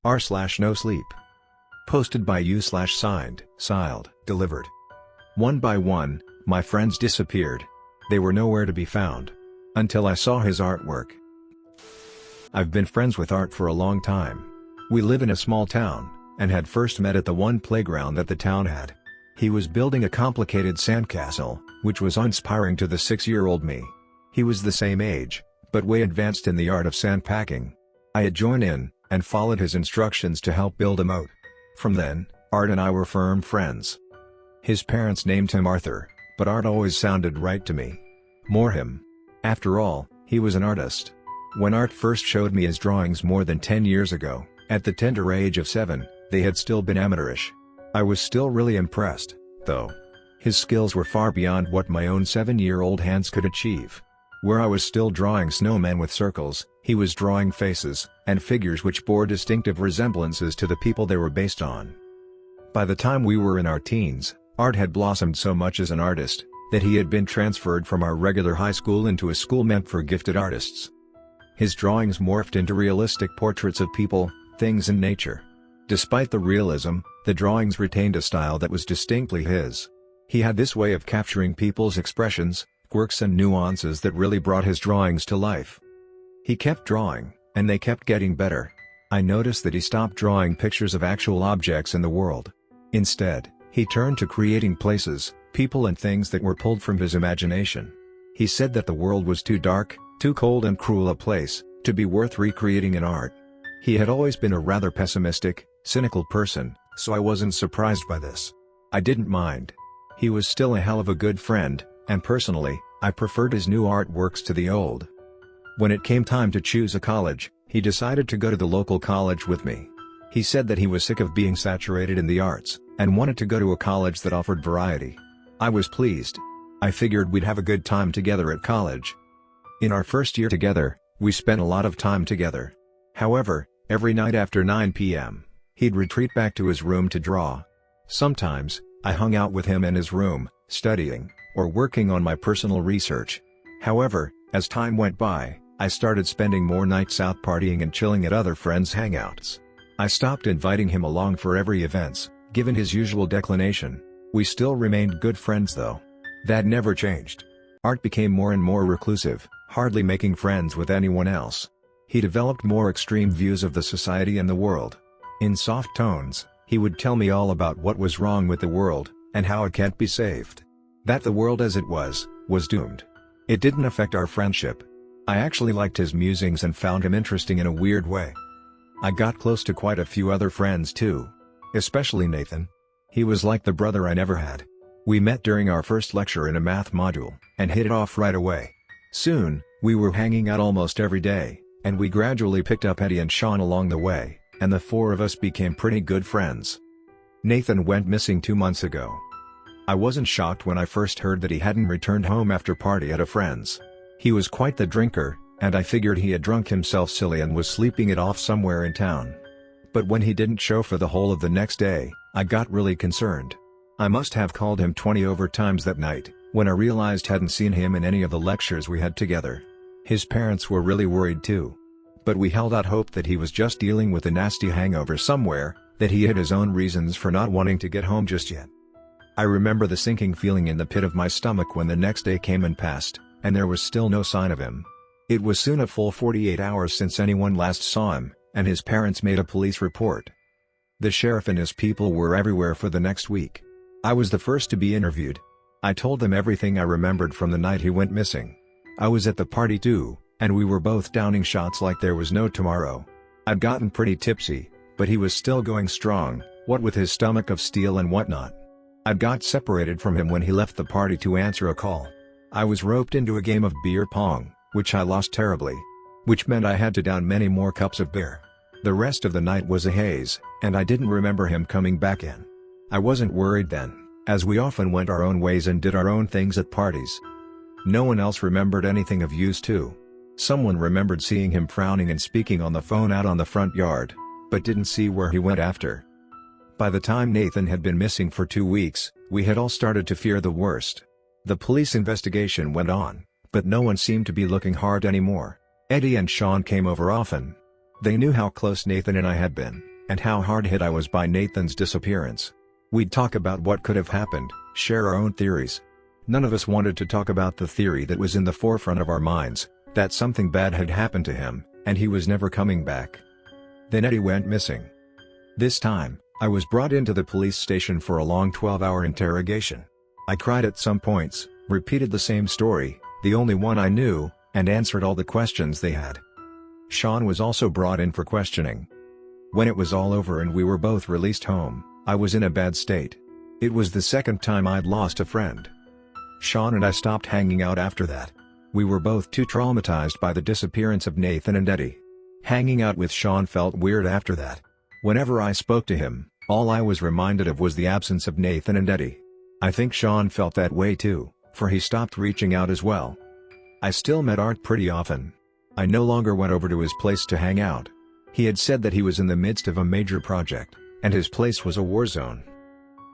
r/NoSleep. Posted by you/signed, sealed, delivered. One by one, my friends disappeared. They were nowhere to be found. Until I saw his artwork. I've been friends with Art for a long time. We live in a small town, and had first met at the one playground that the town had. He was building a complicated sandcastle, which was inspiring to the 6-year-old me. He was the same age, but way advanced in the art of sandpacking. I had joined in, and followed his instructions to help build a moat. From then, Art and I were firm friends. His parents named him Arthur, but Art always sounded right to me. More him. After all, he was an artist. When Art first showed me his drawings more than 10 years ago, at the tender age of 7, they had still been amateurish. I was still really impressed, though. His skills were far beyond what my own 7-year-old hands could achieve. Where I was still drawing snowmen with circles, he was drawing faces, and figures which bore distinctive resemblances to the people they were based on. By the time we were in our teens, Art had blossomed so much as an artist, that he had been transferred from our regular high school into a school meant for gifted artists. His drawings morphed into realistic portraits of people, things and nature. Despite the realism, the drawings retained a style that was distinctly his. He had this way of capturing people's expressions, quirks and nuances that really brought his drawings to life. He kept drawing, and they kept getting better. I noticed that he stopped drawing pictures of actual objects in the world. Instead, he turned to creating places, people and things that were pulled from his imagination. He said that the world was too dark, too cold and cruel a place, to be worth recreating in art. He had always been a rather pessimistic, cynical person, so I wasn't surprised by this. I didn't mind. He was still a hell of a good friend, and personally, I preferred his new artworks to the old. When it came time to choose a college, he decided to go to the local college with me. He said that he was sick of being saturated in the arts, and wanted to go to a college that offered variety. I was pleased. I figured we'd have a good time together at college. In our first year together, we spent a lot of time together. However, every night after 9 p.m., he'd retreat back to his room to draw. Sometimes, I hung out with him in his room, studying, or working on my personal research. However, as time went by, I started spending more nights out partying and chilling at other friends' hangouts. I stopped inviting him along for every events, given his usual declination. We still remained good friends though. That never changed. Art became more and more reclusive, hardly making friends with anyone else. He developed more extreme views of the society and the world. In soft tones, he would tell me all about what was wrong with the world, and how it can't be saved. That the world as it was doomed. It didn't affect our friendship. I actually liked his musings and found him interesting in a weird way. I got close to quite a few other friends too. Especially Nathan. He was like the brother I never had. We met during our first lecture in a math module, and hit it off right away. Soon, we were hanging out almost every day, and we gradually picked up Eddie and Sean along the way, and the four of us became pretty good friends. Nathan went missing 2 months ago. I wasn't shocked when I first heard that he hadn't returned home after party at a friend's. He was quite the drinker, and I figured he had drunk himself silly and was sleeping it off somewhere in town. But when he didn't show for the whole of the next day, I got really concerned. I must have called him 20 over times that night, when I realized hadn't seen him in any of the lectures we had together. His parents were really worried too. But we held out hope that he was just dealing with a nasty hangover somewhere, that he had his own reasons for not wanting to get home just yet. I remember the sinking feeling in the pit of my stomach when the next day came and passed, and there was still no sign of him. It was soon a full 48 hours since anyone last saw him, and his parents made a police report. The sheriff and his people were everywhere for the next week. I was the first to be interviewed. I told them everything I remembered from the night he went missing. I was at the party too, and we were both downing shots like there was no tomorrow. I'd gotten pretty tipsy, but he was still going strong, what with his stomach of steel and whatnot. I'd got separated from him when he left the party to answer a call. I was roped into a game of beer pong, which I lost terribly. Which meant I had to down many more cups of beer. The rest of the night was a haze, and I didn't remember him coming back in. I wasn't worried then, as we often went our own ways and did our own things at parties. No one else remembered anything of use too. Someone remembered seeing him frowning and speaking on the phone out on the front yard, but didn't see where he went after. By the time Nathan had been missing for 2 weeks, we had all started to fear the worst. The police investigation went on, but no one seemed to be looking hard anymore. Eddie and Sean came over often. They knew how close Nathan and I had been. and how hard hit I was by Nathan's disappearance. We'd talk about what could have happened, share our own theories. None of us wanted to talk about the theory that was in the forefront of our minds, that something bad had happened to him, and he was never coming back. Then Eddie went missing. This time, I was brought into the police station for a long 12-hour interrogation. I cried at some points, repeated the same story, the only one I knew, and answered all the questions they had. Sean was also brought in for questioning. When it was all over and we were both released home, I was in a bad state. It was the second time I'd lost a friend. Sean and I stopped hanging out after that. We were both too traumatized by the disappearance of Nathan and Eddie. Hanging out with Sean felt weird after that. Whenever I spoke to him, all I was reminded of was the absence of Nathan and Eddie. I think Sean felt that way too, for he stopped reaching out as well. I still met Art pretty often. I no longer went over to his place to hang out. He had said that he was in the midst of a major project, and his place was a war zone.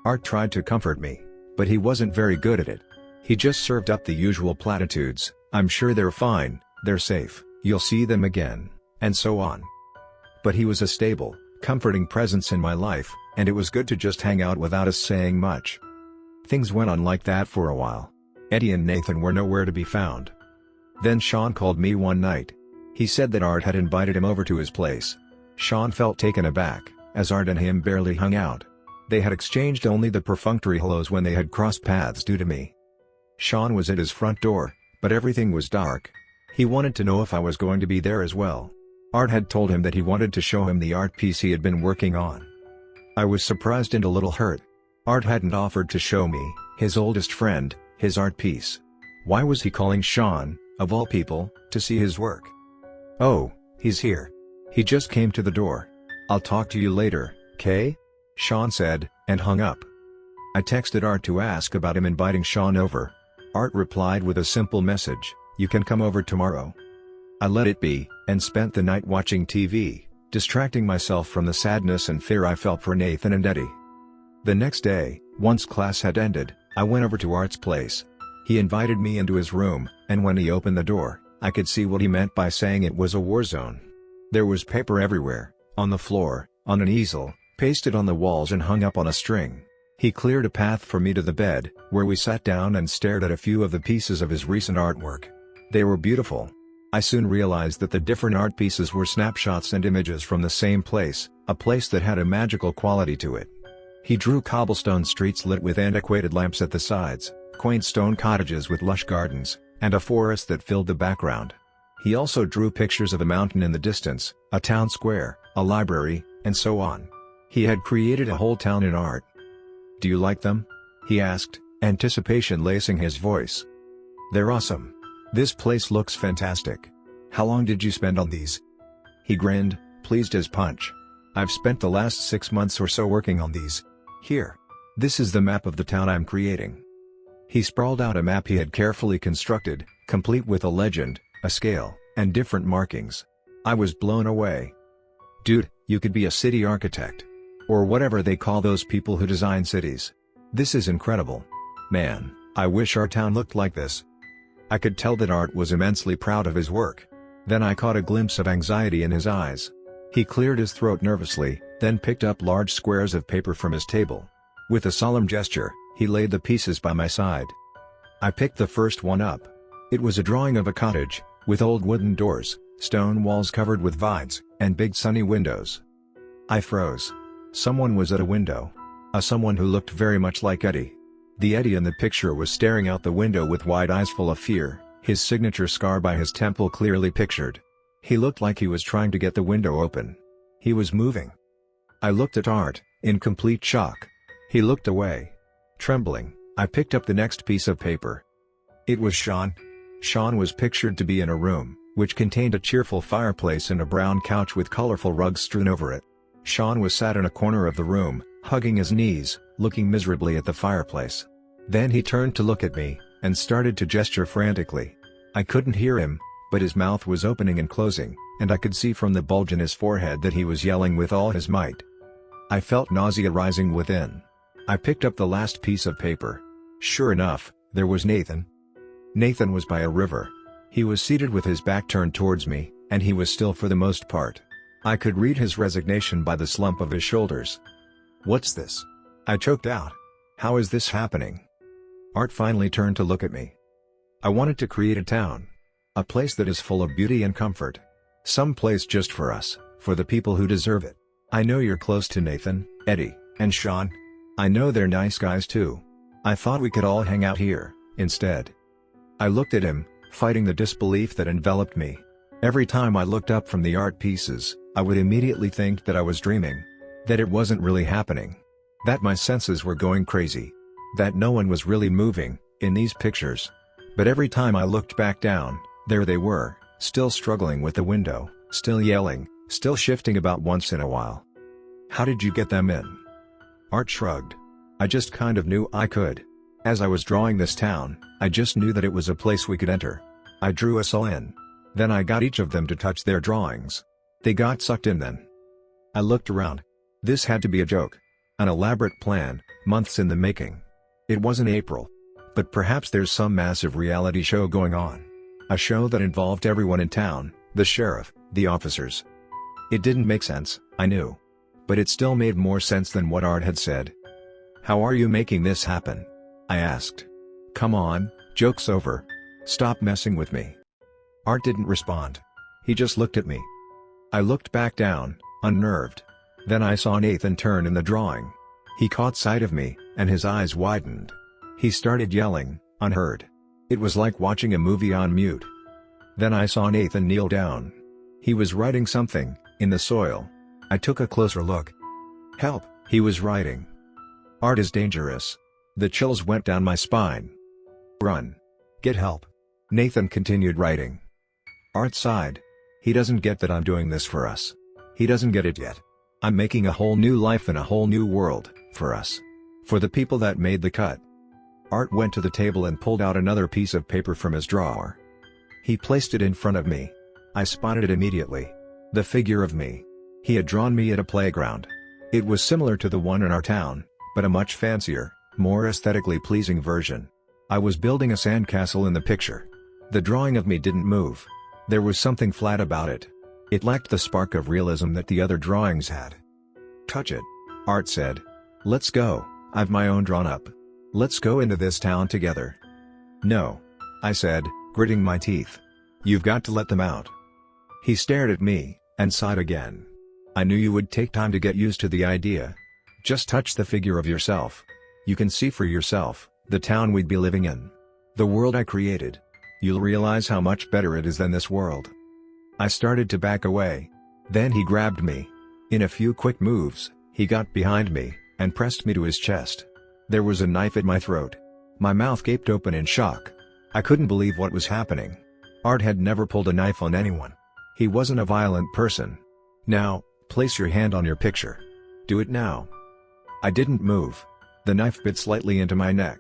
Art tried to comfort me, but he wasn't very good at it. He just served up the usual platitudes, "I'm sure they're fine, they're safe, you'll see them again," and so on. But he was a stable, comforting presence in my life, and it was good to just hang out without us saying much. Things went on like that for a while. Eddie and Nathan were nowhere to be found. Then Sean called me one night. He said that Art had invited him over to his place. Sean felt taken aback, as Art and him barely hung out. They had exchanged only the perfunctory hellos when they had crossed paths due to me. Sean was at his front door, but everything was dark. He wanted to know if I was going to be there as well. Art had told him that he wanted to show him the art piece he had been working on. I was surprised and a little hurt. Art hadn't offered to show me, his oldest friend, his art piece. Why was he calling Sean, of all people, to see his work? "Oh, he's here. He just came to the door. I'll talk to you later, Kay?" Sean said, and hung up. I texted Art to ask about him inviting Sean over. Art replied with a simple message, "You can come over tomorrow." I let it be, and spent the night watching TV, distracting myself from the sadness and fear I felt for Nathan and Eddie. The next day, once class had ended, I went over to Art's place. He invited me into his room, and when he opened the door, I could see what he meant by saying it was a war zone. There was paper everywhere, on the floor, on an easel, pasted on the walls and hung up on a string. He cleared a path for me to the bed, where we sat down and stared at a few of the pieces of his recent artwork. They were beautiful. I soon realized that the different art pieces were snapshots and images from the same place, a place that had a magical quality to it. He drew cobblestone streets lit with antiquated lamps at the sides, quaint stone cottages with lush gardens, and a forest that filled the background. He also drew pictures of a mountain in the distance, a town square, a library, and so on. He had created a whole town in art. "Do you like them?" he asked, anticipation lacing his voice. "They're awesome. This place looks fantastic. How long did you spend on these?" He grinned, pleased as punch. "I've spent the last 6 months or so working on these. Here. This is the map of the town I'm creating." He sprawled out a map he had carefully constructed, complete with a legend, a scale, and different markings. I was blown away. "Dude, you could be a city architect. Or whatever they call those people who design cities. This is incredible. Man, I wish our town looked like this." I could tell that Art was immensely proud of his work. Then I caught a glimpse of anxiety in his eyes. He cleared his throat nervously, then picked up large squares of paper from his table. With a solemn gesture, he laid the pieces by my side. I picked the first one up. It was a drawing of a cottage, with old wooden doors, stone walls covered with vines, and big sunny windows. I froze. Someone was at a window. Someone who looked very much like Eddie. The Eddie in the picture was staring out the window with wide eyes full of fear, his signature scar by his temple clearly pictured. He looked like he was trying to get the window open. He was moving. I looked at Art, in complete shock. He looked away. Trembling, I picked up the next piece of paper. It was Sean. Sean was pictured to be in a room, which contained a cheerful fireplace and a brown couch with colorful rugs strewn over it. Sean was sat in a corner of the room, hugging his knees, looking miserably at the fireplace. Then he turned to look at me, and started to gesture frantically. I couldn't hear him, but his mouth was opening and closing, and I could see from the bulge in his forehead that he was yelling with all his might. I felt nausea rising within. I picked up the last piece of paper. Sure enough, there was Nathan. Nathan was by a river. He was seated with his back turned towards me, and he was still for the most part. I could read his resignation by the slump of his shoulders. "What's this?" I choked out. "How is this happening?" Art finally turned to look at me. "I wanted to create a town. A place that is full of beauty and comfort. Some place just for us, for the people who deserve it. I know you're close to Nathan, Eddie, and Sean. I know they're nice guys too. I thought we could all hang out here, instead." I looked at him, fighting the disbelief that enveloped me. Every time I looked up from the art pieces, I would immediately think that I was dreaming. That it wasn't really happening. That my senses were going crazy. That no one was really moving, in these pictures. But every time I looked back down, there they were, still struggling with the window, still yelling, still shifting about once in a while. "How did you get them in?" Art shrugged. "I just kind of knew I could. As I was drawing this town, I just knew that it was a place we could enter. I drew us all in. Then I got each of them to touch their drawings. They got sucked in then." I looked around. This had to be a joke. An elaborate plan, months in the making. It wasn't April. But perhaps there's some massive reality show going on. A show that involved everyone in town, the sheriff, the officers. It didn't make sense, I knew. But it still made more sense than what Art had said. "How are you making this happen?" I asked. "Come on, joke's over. Stop messing with me." Art didn't respond. He just looked at me. I looked back down, unnerved. Then I saw Nathan turn in the drawing. He caught sight of me, and his eyes widened. He started yelling, unheard. It was like watching a movie on mute. Then I saw Nathan kneel down. He was writing something, in the soil. I took a closer look. "Help," he was writing. "Art is dangerous." The chills went down my spine. "Run. Get help." Nathan continued writing. Art sighed. He doesn't get that I'm doing this for us. He doesn't get it yet. I'm making a whole new life in a whole new world, for us. For the people that made the cut. Art went to the table and pulled out another piece of paper from his drawer. He placed it in front of me. I spotted it immediately. The figure of me. He had drawn me at a playground. It was similar to the one in our town, but a much fancier, more aesthetically pleasing version. I was building a sandcastle in the picture. The drawing of me didn't move. There was something flat about it. It lacked the spark of realism that the other drawings had. "Touch it," Art said. "Let's go, I've my own drawn up. Let's go into this town together." "No," I said, gritting my teeth. "You've got to let them out." He stared at me, and sighed again. "I knew you would take time to get used to the idea. Just touch the figure of yourself. You can see for yourself, the town we'd be living in. The world I created. You'll realize how much better it is than this world." I started to back away. Then he grabbed me. In a few quick moves, he got behind me, and pressed me to his chest. There was a knife at my throat. My mouth gaped open in shock. I couldn't believe what was happening. Art had never pulled a knife on anyone. He wasn't a violent person. "Now, place your hand on your picture. Do it now." I didn't move. The knife bit slightly into my neck.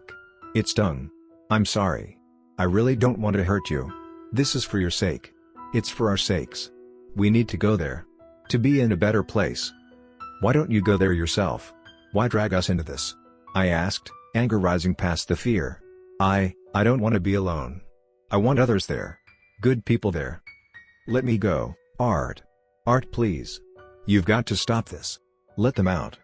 It stung. "I'm sorry. I really don't want to hurt you. This is for your sake. It's for our sakes. We need to go there. To be in a better place." "Why don't you go there yourself? Why drag us into this?" I asked, anger rising past the fear. I don't want to be alone. I want others there. Good people there. Let me go, Art. Art, please. You've got to stop this. Let them out."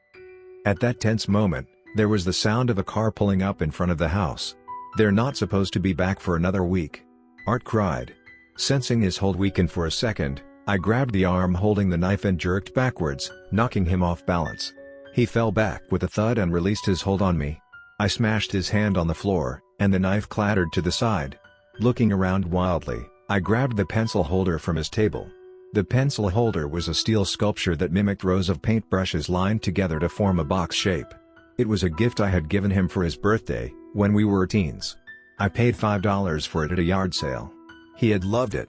At that tense moment, there was the sound of a car pulling up in front of the house. "They're not supposed to be back for another week," Art cried. Sensing his hold weaken for a second, I grabbed the arm holding the knife and jerked backwards, knocking him off balance. He fell back with a thud and released his hold on me. I smashed his hand on the floor, and the knife clattered to the side. Looking around wildly, I grabbed the pencil holder from his table. The pencil holder was a steel sculpture that mimicked rows of paintbrushes lined together to form a box shape. It was a gift I had given him for his birthday, when we were teens. I paid $5 for it at a yard sale. He had loved it.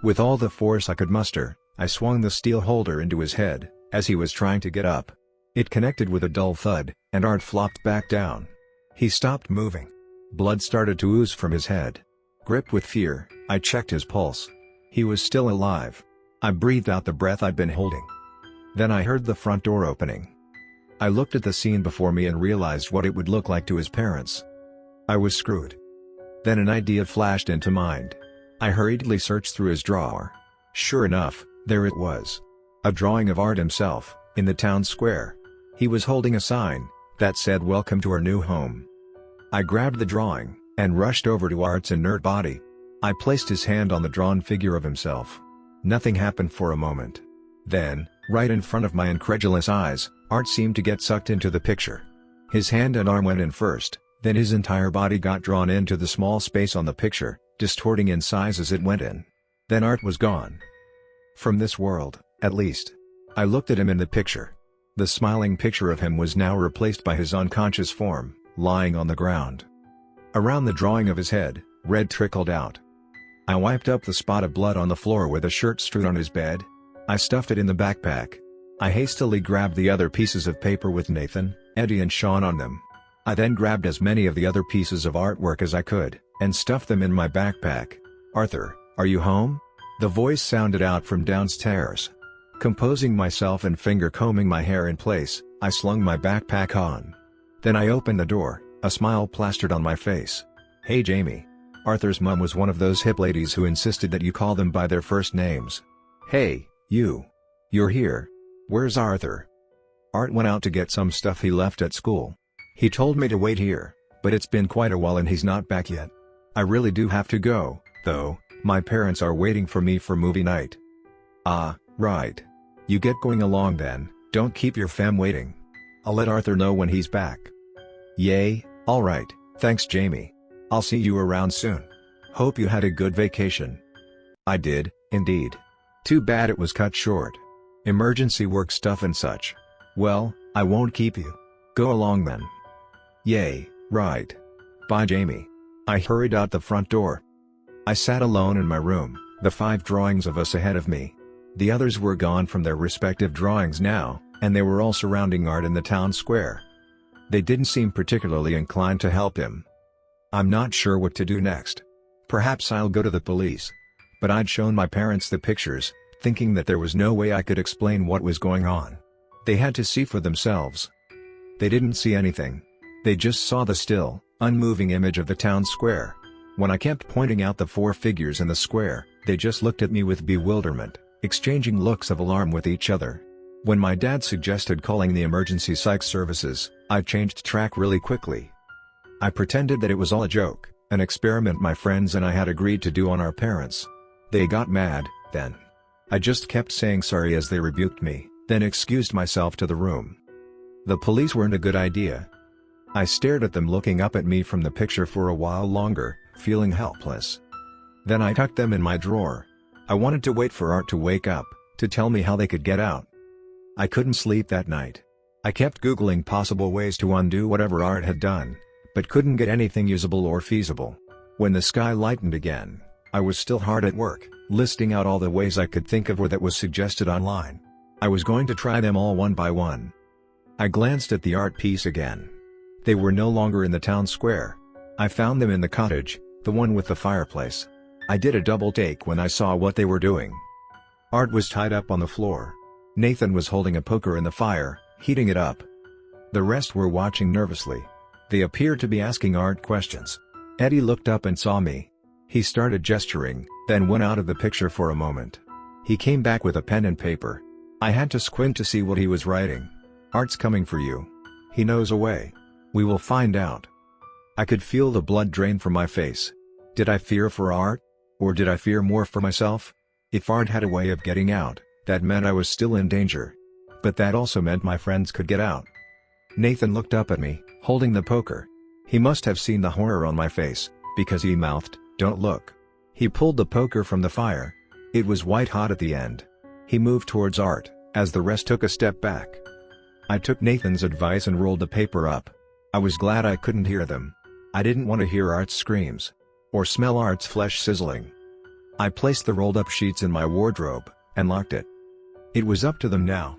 With all the force I could muster, I swung the steel holder into his head, as he was trying to get up. It connected with a dull thud, and Art flopped back down. He stopped moving. Blood started to ooze from his head. Gripped with fear, I checked his pulse. He was still alive. I breathed out the breath I'd been holding. Then I heard the front door opening. I looked at the scene before me and realized what it would look like to his parents. I was screwed. Then an idea flashed into mind. I hurriedly searched through his drawer. Sure enough, there it was. A drawing of Art himself, in the town square. He was holding a sign that said "Welcome to our new home." I grabbed the drawing and rushed over to Art's inert body. I placed his hand on the drawn figure of himself. Nothing happened for a moment. Then, right in front of my incredulous eyes, Art seemed to get sucked into the picture. His hand and arm went in first, then his entire body got drawn into the small space on the picture, distorting in size as it went in. Then Art was gone. From this world, at least. I looked at him in the picture. The smiling picture of him was now replaced by his unconscious form, lying on the ground. Around the drawing of his head, red trickled out. I wiped up the spot of blood on the floor where the shirt strewed on his bed. I stuffed it in the backpack. I hastily grabbed the other pieces of paper with Nathan, Eddie and Sean on them. I then grabbed as many of the other pieces of artwork as I could, and stuffed them in my backpack. "Arthur, are you home?" The voice sounded out from downstairs. Composing myself and finger-combing my hair in place, I slung my backpack on. Then I opened the door, a smile plastered on my face. "Hey Jamie." Arthur's mom was one of those hip ladies who insisted that you call them by their first names. "Hey, you. You're here. Where's Arthur?" "Art went out to get some stuff he left at school. He told me to wait here, but it's been quite a while and he's not back yet. I really do have to go, though. My parents are waiting for me for movie night." "Ah, right. You get going along then, don't keep your fam waiting. I'll let Arthur know when he's back." "Yay, alright, thanks Jamie. I'll see you around soon. Hope you had a good vacation." I did, indeed. Too bad it was cut short. Emergency work stuff and such. Well, I won't keep you. Go along then. "Yay, right. Bye Jamie." I hurried out the front door. I sat alone in my room, the 5 drawings of us ahead of me. The others were gone from their respective drawings now, and they were all surrounding Art in the town square. They didn't seem particularly inclined to help him. I'm not sure what to do next. Perhaps I'll go to the police. But I'd shown my parents the pictures, thinking that there was no way I could explain what was going on. They had to see for themselves. They didn't see anything. They just saw the still, unmoving image of the town square. When I kept pointing out the 4 figures in the square, they just looked at me with bewilderment, exchanging looks of alarm with each other. When my dad suggested calling the emergency psych services, I changed track really quickly. I pretended that it was all a joke, an experiment my friends and I had agreed to do on our parents. They got mad, then. I just kept saying sorry as they rebuked me, then excused myself to the room. The police weren't a good idea. I stared at them looking up at me from the picture for a while longer, feeling helpless. Then I tucked them in my drawer. I wanted to wait for Art to wake up, to tell me how they could get out. I couldn't sleep that night. I kept Googling possible ways to undo whatever Art had done, but couldn't get anything usable or feasible. When the sky lightened again, I was still hard at work, listing out all the ways I could think of or that was suggested online. I was going to try them all one by one. I glanced at the art piece again. They were no longer in the town square. I found them in the cottage, the one with the fireplace. I did a double take when I saw what they were doing. Art was tied up on the floor. Nathan was holding a poker in the fire, heating it up. The rest were watching nervously. They appeared to be asking Art questions. Eddie looked up and saw me. He started gesturing, then went out of the picture for a moment. He came back with a pen and paper. I had to squint to see what he was writing. "Art's coming for you. He knows a way. We will find out." I could feel the blood drain from my face. Did I fear for Art? Or did I fear more for myself? If Art had a way of getting out, that meant I was still in danger. But that also meant my friends could get out. Nathan looked up at me, holding the poker. He must have seen the horror on my face, because he mouthed, "Don't look." He pulled the poker from the fire. It was white hot at the end. He moved towards Art, as the rest took a step back. I took Nathan's advice and rolled the paper up. I was glad I couldn't hear them. I didn't want to hear Art's screams. Or smell Art's flesh sizzling. I placed the rolled up sheets in my wardrobe, and locked it. It was up to them now.